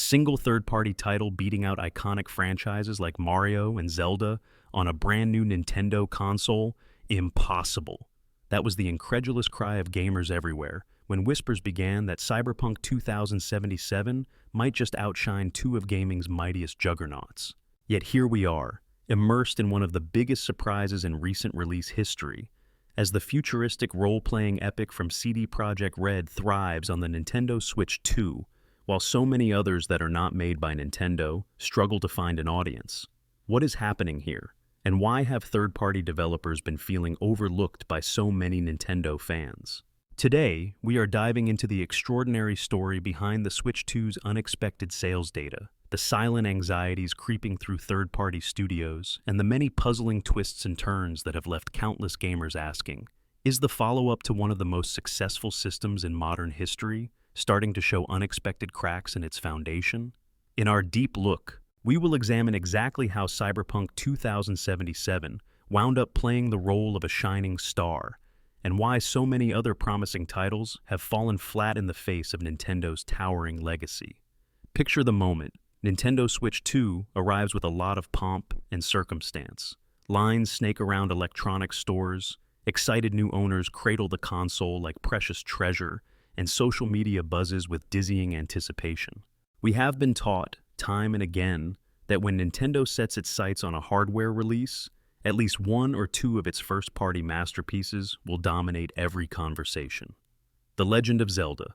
single third-party title beating out iconic franchises like Mario and Zelda on a brand new Nintendo console? Impossible. That was the incredulous cry of gamers everywhere when whispers began that Cyberpunk 2077 might just outshine two of gaming's mightiest juggernauts. Yet here we are, immersed in one of the biggest surprises in recent release history, as the futuristic role-playing epic from CD Projekt Red thrives on the Nintendo Switch 2, while so many others that are not made by Nintendo struggle to find an audience. What is happening here, and why have third-party developers been feeling overlooked by so many Nintendo fans? Today, we are diving into the extraordinary story behind the Switch 2's unexpected sales data, the silent anxieties creeping through third-party studios, and the many puzzling twists and turns that have left countless gamers asking, is the follow-up to one of the most successful systems in modern history starting to show unexpected cracks in its foundation? In our deep look, we will examine exactly how Cyberpunk 2077 wound up playing the role of a shining star, and why so many other promising titles have fallen flat in the face of Nintendo's towering legacy. Picture the moment. Nintendo Switch 2 arrives with a lot of pomp and circumstance. Lines snake around electronics stores, excited new owners cradle the console like precious treasure, and social media buzzes with dizzying anticipation. We have been taught, time and again, that when Nintendo sets its sights on a hardware release, at least one or two of its first-party masterpieces will dominate every conversation. The Legend of Zelda,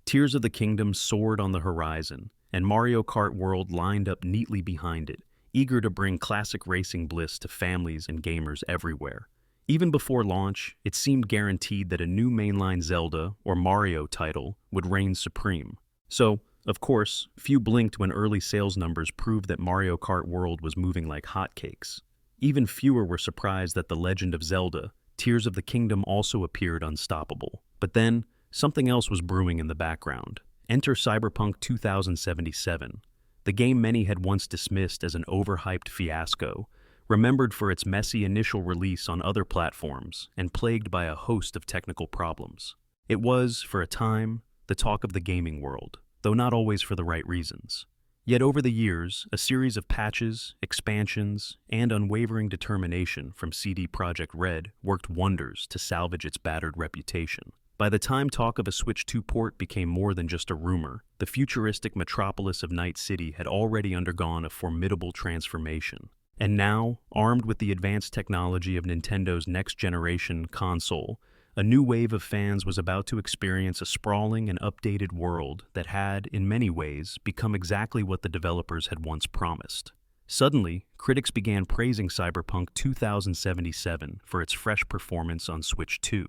Tears of the Kingdom soared on the horizon, and Mario Kart World lined up neatly behind it, eager to bring classic racing bliss to families and gamers everywhere. Even before launch, it seemed guaranteed that a new mainline Zelda or Mario title would reign supreme. So, of course, few blinked when early sales numbers proved that Mario Kart World was moving like hotcakes. Even fewer were surprised that The Legend of Zelda, Tears of the Kingdom also appeared unstoppable. But then, something else was brewing in the background. Enter Cyberpunk 2077, the game many had once dismissed as an overhyped fiasco, remembered for its messy initial release on other platforms and plagued by a host of technical problems. It was, for a time, the talk of the gaming world, though not always for the right reasons. Yet over the years, a series of patches, expansions, and unwavering determination from CD Projekt Red worked wonders to salvage its battered reputation. By the time talk of a Switch 2 port became more than just a rumor, the futuristic metropolis of Night City had already undergone a formidable transformation. And now, armed with the advanced technology of Nintendo's next-generation console, a new wave of fans was about to experience a sprawling and updated world that had, in many ways, become exactly what the developers had once promised. Suddenly, critics began praising Cyberpunk 2077 for its fresh performance on Switch 2.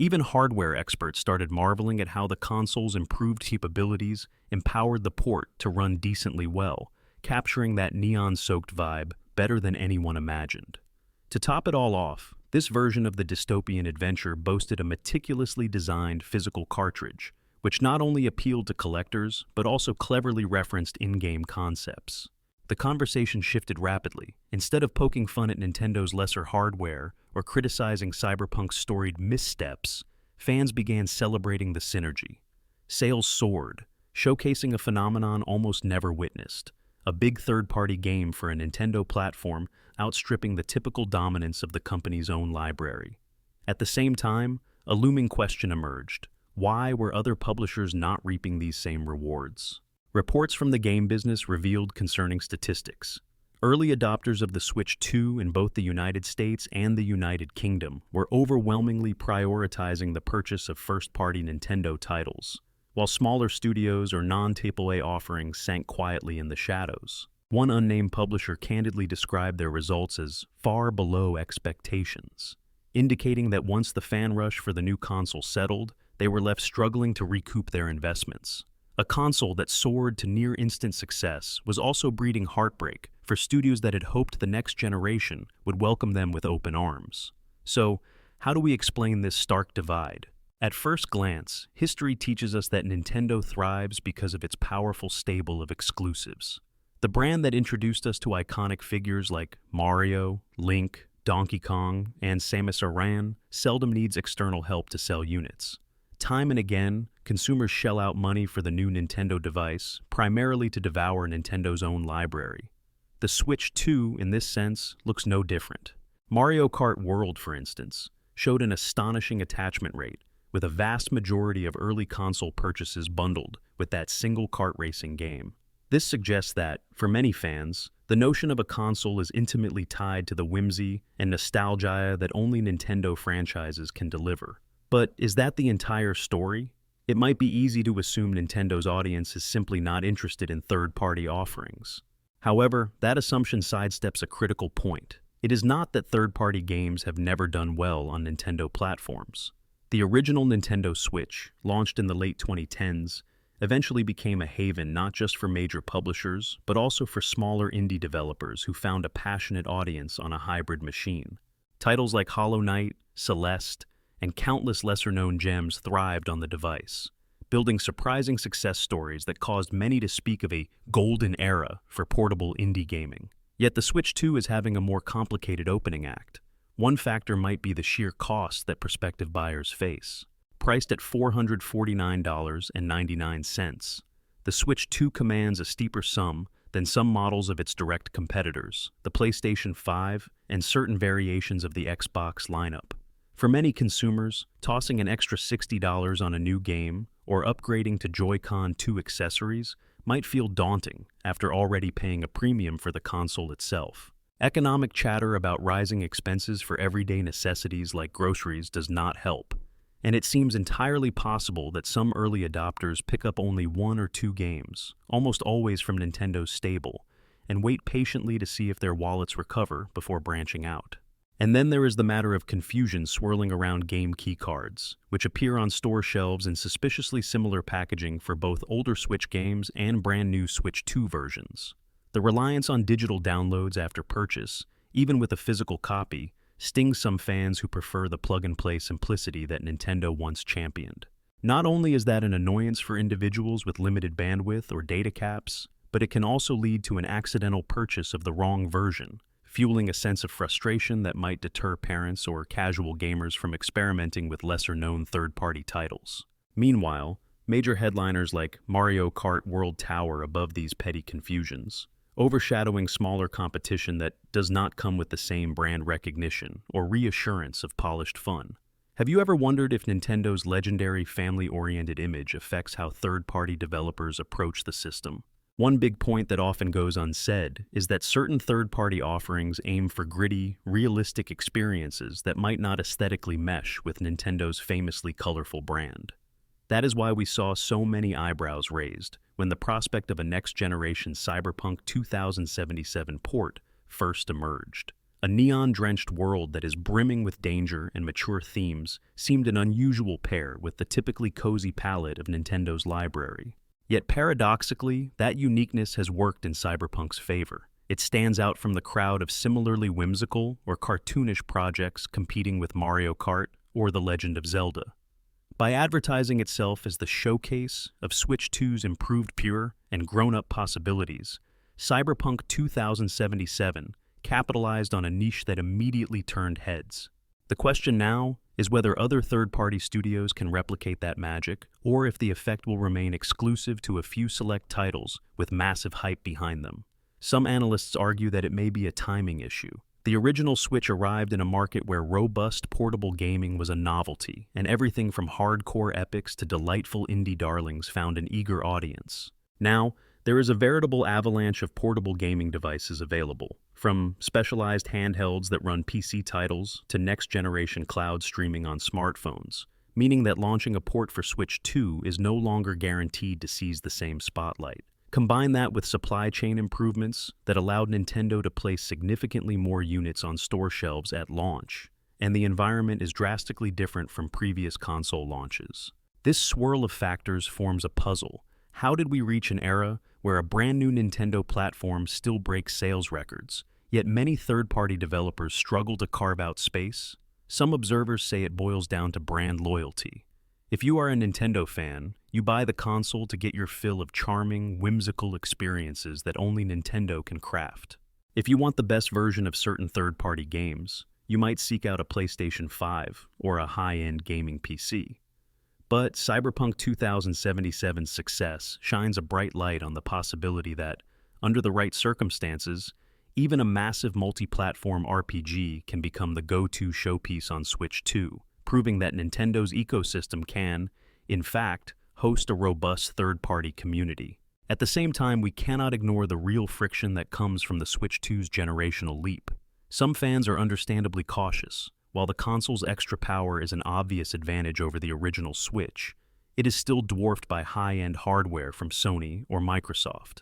Even hardware experts started marveling at how the console's improved capabilities empowered the port to run decently well, capturing that neon-soaked vibe better than anyone imagined. To top it all off, this version of the dystopian adventure boasted a meticulously designed physical cartridge, which not only appealed to collectors, but also cleverly referenced in-game concepts. The conversation shifted rapidly. Instead of poking fun at Nintendo's lesser hardware or criticizing Cyberpunk's storied missteps, fans began celebrating the synergy. Sales soared, showcasing a phenomenon almost never witnessed: a big third-party game for a Nintendo platform outstripping the typical dominance of the company's own library. At the same time, a looming question emerged: why were other publishers not reaping these same rewards? Reports from the game business revealed concerning statistics. Early adopters of the Switch 2 in both the United States and the United Kingdom were overwhelmingly prioritizing the purchase of first-party Nintendo titles, while smaller studios or non-AAA offerings sank quietly in the shadows. One unnamed publisher candidly described their results as far below expectations, indicating that once the fan rush for the new console settled, they were left struggling to recoup their investments. A console that soared to near-instant success was also breeding heartbreak for studios that had hoped the next generation would welcome them with open arms. So, how do we explain this stark divide? At first glance, history teaches us that Nintendo thrives because of its powerful stable of exclusives. The brand that introduced us to iconic figures like Mario, Link, Donkey Kong, and Samus Aran seldom needs external help to sell units. Time and again, consumers shell out money for the new Nintendo device, primarily to devour Nintendo's own library. The Switch 2, in this sense, looks no different. Mario Kart World, for instance, showed an astonishing attachment rate, with a vast majority of early console purchases bundled with that single kart racing game. This suggests that, for many fans, the notion of a console is intimately tied to the whimsy and nostalgia that only Nintendo franchises can deliver. But is that the entire story? It might be easy to assume Nintendo's audience is simply not interested in third-party offerings. However, that assumption sidesteps a critical point. It is not that third-party games have never done well on Nintendo platforms. The original Nintendo Switch, launched in the late 2010s, eventually became a haven not just for major publishers, but also for smaller indie developers who found a passionate audience on a hybrid machine. Titles like Hollow Knight, Celeste, and countless lesser-known gems thrived on the device, building surprising success stories that caused many to speak of a golden era for portable indie gaming. Yet the Switch 2 is having a more complicated opening act. One factor might be the sheer cost that prospective buyers face. Priced at $449.99, the Switch 2 commands a steeper sum than some models of its direct competitors, the PlayStation 5 and certain variations of the Xbox lineup. For many consumers, tossing an extra $60 on a new game or upgrading to Joy-Con 2 accessories might feel daunting after already paying a premium for the console itself. Economic chatter about rising expenses for everyday necessities like groceries does not help, and it seems entirely possible that some early adopters pick up only one or two games, almost always from Nintendo's stable, and wait patiently to see if their wallets recover before branching out. And then there is the matter of confusion swirling around game keycards, which appear on store shelves in suspiciously similar packaging for both older Switch games and brand new Switch 2 versions. The reliance on digital downloads after purchase, even with a physical copy, stings some fans who prefer the plug-and-play simplicity that Nintendo once championed. Not only is that an annoyance for individuals with limited bandwidth or data caps, but it can also lead to an accidental purchase of the wrong version, fueling a sense of frustration that might deter parents or casual gamers from experimenting with lesser-known third-party titles. Meanwhile, major headliners like Mario Kart World tower above these petty confusions, overshadowing smaller competition that does not come with the same brand recognition or reassurance of polished fun. Have you ever wondered if Nintendo's legendary family-oriented image affects how third-party developers approach the system? One big point that often goes unsaid is that certain third-party offerings aim for gritty, realistic experiences that might not aesthetically mesh with Nintendo's famously colorful brand. That is why we saw so many eyebrows raised when the prospect of a next-generation Cyberpunk 2077 port first emerged. A neon-drenched world that is brimming with danger and mature themes seemed an unusual pair with the typically cozy palette of Nintendo's library. Yet paradoxically, that uniqueness has worked in Cyberpunk's favor. It stands out from the crowd of similarly whimsical or cartoonish projects competing with Mario Kart or The Legend of Zelda. By advertising itself as the showcase of Switch 2's improved pure and grown-up possibilities, Cyberpunk 2077 capitalized on a niche that immediately turned heads. The question now is whether other third-party studios can replicate that magic, or if the effect will remain exclusive to a few select titles with massive hype behind them. Some analysts argue that it may be a timing issue. The original Switch arrived in a market where robust portable gaming was a novelty, and everything from hardcore epics to delightful indie darlings found an eager audience. Now, there is a veritable avalanche of portable gaming devices available, from specialized handhelds that run PC titles to next-generation cloud streaming on smartphones, meaning that launching a port for Switch 2 is no longer guaranteed to seize the same spotlight. Combine that with supply chain improvements that allowed Nintendo to place significantly more units on store shelves at launch, and the environment is drastically different from previous console launches. This swirl of factors forms a puzzle. How did we reach an era where a brand new Nintendo platform still breaks sales records, yet many third-party developers struggle to carve out space? Some observers say it boils down to brand loyalty. If you are a Nintendo fan, you buy the console to get your fill of charming, whimsical experiences that only Nintendo can craft. If you want the best version of certain third-party games, you might seek out a PlayStation 5 or a high-end gaming PC. But Cyberpunk 2077's success shines a bright light on the possibility that, under the right circumstances, even a massive multi-platform RPG can become the go-to showpiece on Switch 2, proving that Nintendo's ecosystem can, in fact, host a robust third-party community. At the same time, we cannot ignore the real friction that comes from the Switch 2's generational leap. Some fans are understandably cautious. While the console's extra power is an obvious advantage over the original Switch, it is still dwarfed by high-end hardware from Sony or Microsoft.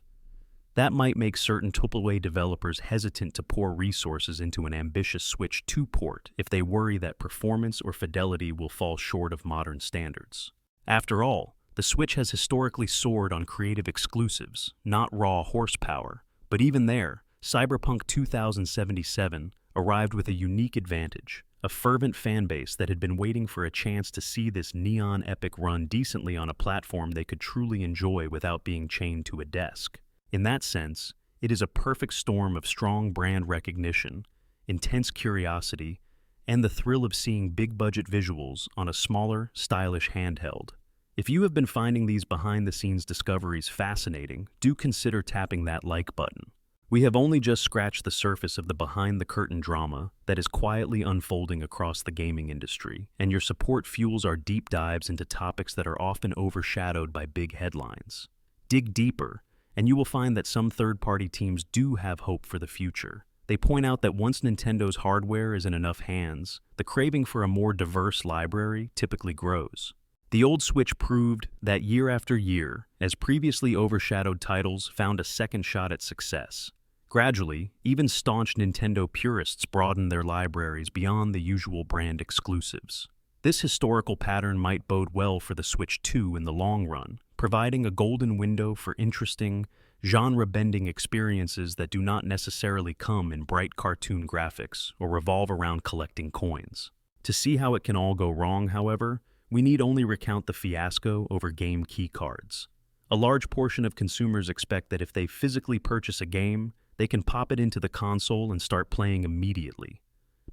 That might make certain AAA developers hesitant to pour resources into an ambitious Switch 2 port if they worry that performance or fidelity will fall short of modern standards. After all, the Switch has historically soared on creative exclusives, not raw horsepower, but even there, Cyberpunk 2077 arrived with a unique advantage, a fervent fanbase that had been waiting for a chance to see this neon epic run decently on a platform they could truly enjoy without being chained to a desk. In that sense, it is a perfect storm of strong brand recognition, intense curiosity, and the thrill of seeing big-budget visuals on a smaller, stylish handheld. If you have been finding these behind-the-scenes discoveries fascinating, do consider tapping that like button. We have only just scratched the surface of the behind-the-curtain drama that is quietly unfolding across the gaming industry, and your support fuels our deep dives into topics that are often overshadowed by big headlines. Dig deeper, and you will find that some third-party teams do have hope for the future. They point out that once Nintendo's hardware is in enough hands, the craving for a more diverse library typically grows. The old Switch proved that year after year, as previously overshadowed titles found a second shot at success. Gradually, even staunch Nintendo purists broadened their libraries beyond the usual brand exclusives. This historical pattern might bode well for the Switch 2 in the long run, providing a golden window for interesting, genre-bending experiences that do not necessarily come in bright cartoon graphics or revolve around collecting coins. To see how it can all go wrong, however, we need only recount the fiasco over game keycards. A large portion of consumers expect that if they physically purchase a game, they can pop it into the console and start playing immediately.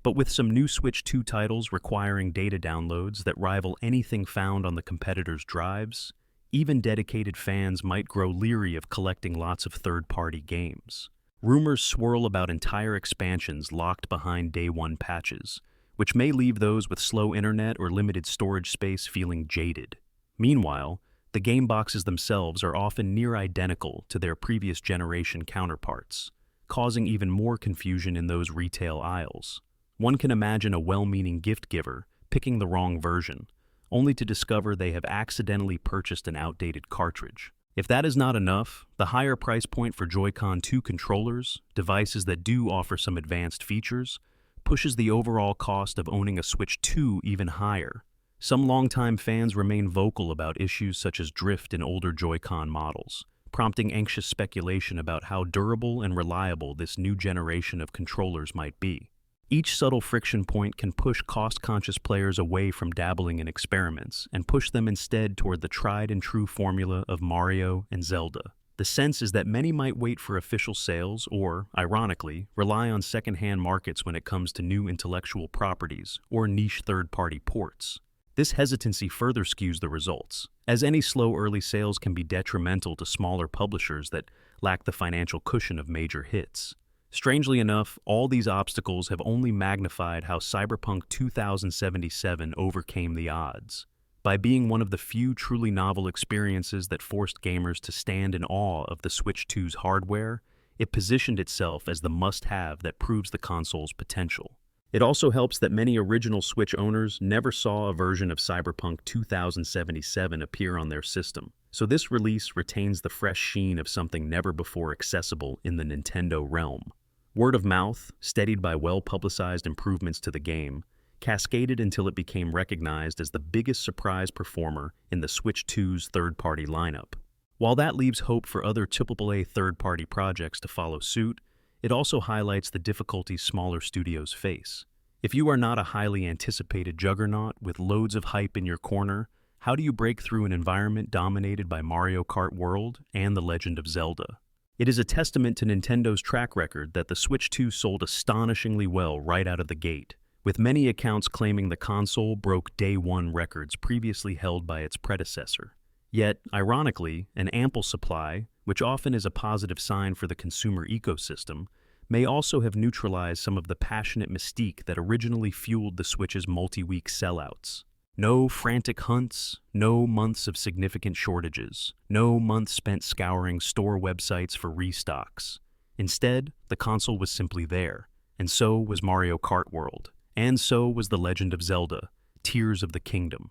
But with some new Switch 2 titles requiring data downloads that rival anything found on the competitors' drives, even dedicated fans might grow leery of collecting lots of third-party games. Rumors swirl about entire expansions locked behind day-one patches, which may leave those with slow internet or limited storage space feeling jaded. Meanwhile, the game boxes themselves are often near identical to their previous generation counterparts, causing even more confusion in those retail aisles. One can imagine a well-meaning gift giver picking the wrong version, only to discover they have accidentally purchased an outdated cartridge. If that is not enough, the higher price point for Joy-Con 2 controllers, devices that do offer some advanced features, pushes the overall cost of owning a Switch 2 even higher. Some longtime fans remain vocal about issues such as drift in older Joy-Con models, prompting anxious speculation about how durable and reliable this new generation of controllers might be. Each subtle friction point can push cost-conscious players away from dabbling in experiments and push them instead toward the tried-and-true formula of Mario and Zelda. The sense is that many might wait for official sales or, ironically, rely on second-hand markets when it comes to new intellectual properties or niche third-party ports. This hesitancy further skews the results, as any slow early sales can be detrimental to smaller publishers that lack the financial cushion of major hits. Strangely enough, all these obstacles have only magnified how Cyberpunk 2077 overcame the odds. By being one of the few truly novel experiences that forced gamers to stand in awe of the Switch 2's hardware, it positioned itself as the must-have that proves the console's potential. It also helps that many original Switch owners never saw a version of Cyberpunk 2077 appear on their system, so this release retains the fresh sheen of something never before accessible in the Nintendo realm. Word of mouth, steadied by well-publicized improvements to the game, cascaded until it became recognized as the biggest surprise performer in the Switch 2's third-party lineup. While that leaves hope for other AAA third-party projects to follow suit, it also highlights the difficulties smaller studios face. If you are not a highly anticipated juggernaut with loads of hype in your corner, how do you break through an environment dominated by Mario Kart World and The Legend of Zelda? It is a testament to Nintendo's track record that the Switch 2 sold astonishingly well right out of the gate, with many accounts claiming the console broke day one records previously held by its predecessor. Yet, ironically, an ample supply, which often is a positive sign for the consumer ecosystem, may also have neutralized some of the passionate mystique that originally fueled the Switch's multi-week sellouts. No frantic hunts, no months of significant shortages, no months spent scouring store websites for restocks. Instead, the console was simply there, and so was Mario Kart World, and so was The Legend of Zelda, Tears of the Kingdom.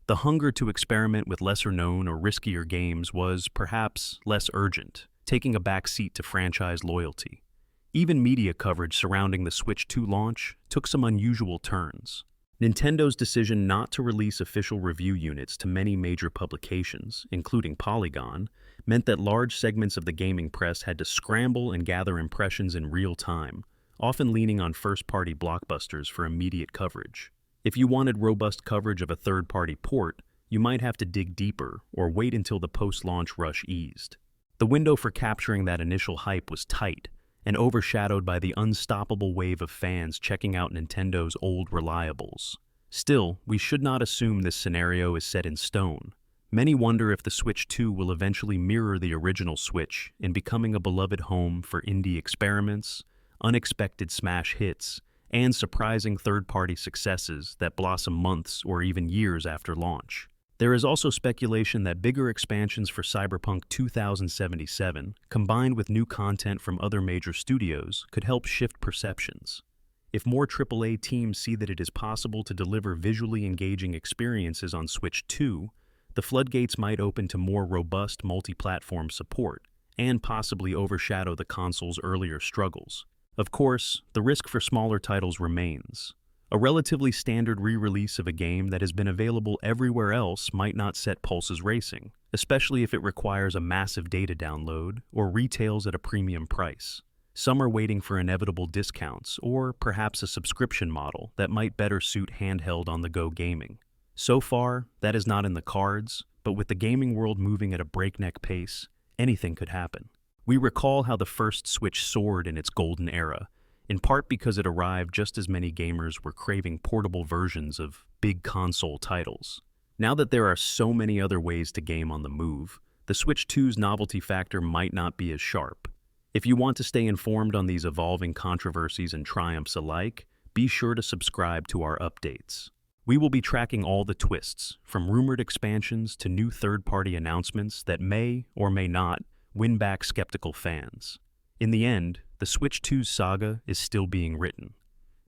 The hunger to experiment with lesser-known or riskier games was, perhaps, less urgent, taking a back seat to franchise loyalty. Even media coverage surrounding the Switch 2 launch took some unusual turns. Nintendo's decision not to release official review units to many major publications, including Polygon, meant that large segments of the gaming press had to scramble and gather impressions in real time, often leaning on first-party blockbusters for immediate coverage. If you wanted robust coverage of a third-party port, you might have to dig deeper or wait until the post-launch rush eased. The window for capturing that initial hype was tight, and overshadowed by the unstoppable wave of fans checking out Nintendo's old reliables. Still, we should not assume this scenario is set in stone. Many wonder if the Switch 2 will eventually mirror the original Switch in becoming a beloved home for indie experiments, unexpected smash hits, and surprising third-party successes that blossom months or even years after launch. There is also speculation that bigger expansions for Cyberpunk 2077, combined with new content from other major studios, could help shift perceptions. If more AAA teams see that it is possible to deliver visually engaging experiences on Switch 2, the floodgates might open to more robust multi-platform support, and possibly overshadow the console's earlier struggles. Of course, the risk for smaller titles remains. A relatively standard re-release of a game that has been available everywhere else might not set pulses racing, especially if it requires a massive data download or retails at a premium price. Some are waiting for inevitable discounts or perhaps a subscription model that might better suit handheld on-the-go gaming. So far, that is not in the cards, but with the gaming world moving at a breakneck pace, anything could happen. We recall how the first Switch soared in its golden era, in part because it arrived just as many gamers were craving portable versions of big console titles. Now that there are so many other ways to game on the move, the Switch 2's novelty factor might not be as sharp. If you want to stay informed on these evolving controversies and triumphs alike, be sure to subscribe to our updates. We will be tracking all the twists, from rumored expansions to new third-party announcements that may or may not win back skeptical fans. In the end, the Switch 2's saga is still being written.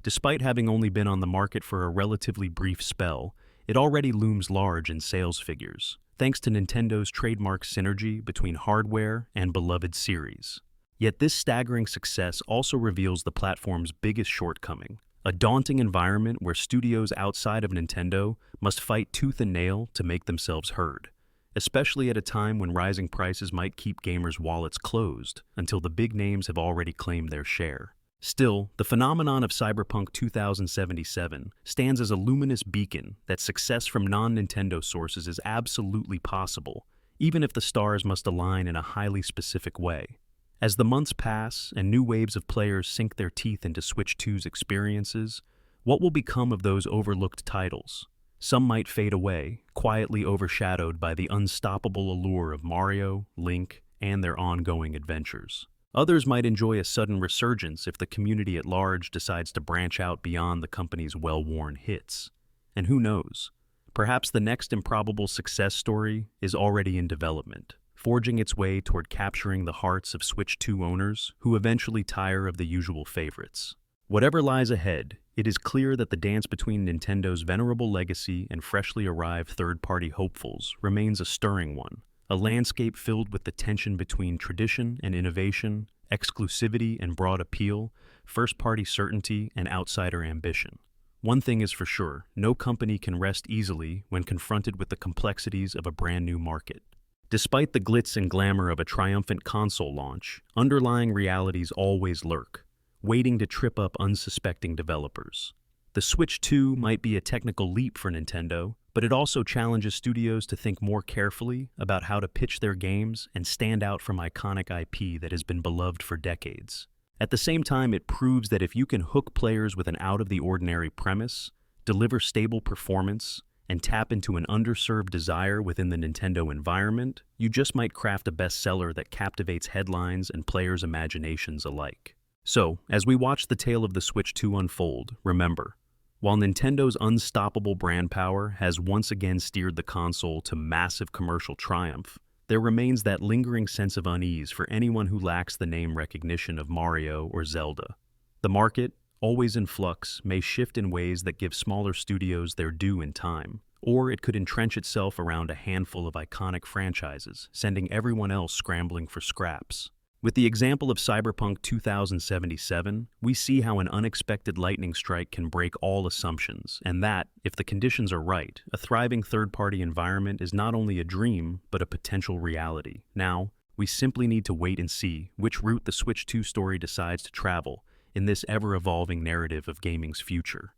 Despite having only been on the market for a relatively brief spell, it already looms large in sales figures, thanks to Nintendo's trademark synergy between hardware and beloved series. Yet this staggering success also reveals the platform's biggest shortcoming, a daunting environment where studios outside of Nintendo must fight tooth and nail to make themselves heard, especially at a time when rising prices might keep gamers' wallets closed until the big names have already claimed their share. Still, the phenomenon of Cyberpunk 2077 stands as a luminous beacon that success from non-Nintendo sources is absolutely possible, even if the stars must align in a highly specific way. As the months pass and new waves of players sink their teeth into Switch 2's experiences, what will become of those overlooked titles? Some might fade away, quietly overshadowed by the unstoppable allure of Mario, Link, and their ongoing adventures. Others might enjoy a sudden resurgence if the community at large decides to branch out beyond the company's well-worn hits. And who knows? Perhaps the next improbable success story is already in development, forging its way toward capturing the hearts of Switch 2 owners who eventually tire of the usual favorites. Whatever lies ahead, it is clear that the dance between Nintendo's venerable legacy and freshly arrived third-party hopefuls remains a stirring one, a landscape filled with the tension between tradition and innovation, exclusivity and broad appeal, first-party certainty and outsider ambition. One thing is for sure, no company can rest easily when confronted with the complexities of a brand new market. Despite the glitz and glamour of a triumphant console launch, underlying realities always lurk, waiting to trip up unsuspecting developers. The Switch 2 might be a technical leap for Nintendo, but it also challenges studios to think more carefully about how to pitch their games and stand out from iconic IP that has been beloved for decades. At the same time, it proves that if you can hook players with an out-of-the-ordinary premise, deliver stable performance, and tap into an underserved desire within the Nintendo environment, you just might craft a bestseller that captivates headlines and players' imaginations alike. So, as we watch the tale of the Switch 2 unfold, remember, while Nintendo's unstoppable brand power has once again steered the console to massive commercial triumph, there remains that lingering sense of unease for anyone who lacks the name recognition of Mario or Zelda. The market, always in flux, may shift in ways that give smaller studios their due in time, or it could entrench itself around a handful of iconic franchises, sending everyone else scrambling for scraps. With the example of Cyberpunk 2077, we see how an unexpected lightning strike can break all assumptions, and that, if the conditions are right, a thriving third-party environment is not only a dream, but a potential reality. Now, we simply need to wait and see which route the Switch 2 story decides to travel in this ever-evolving narrative of gaming's future.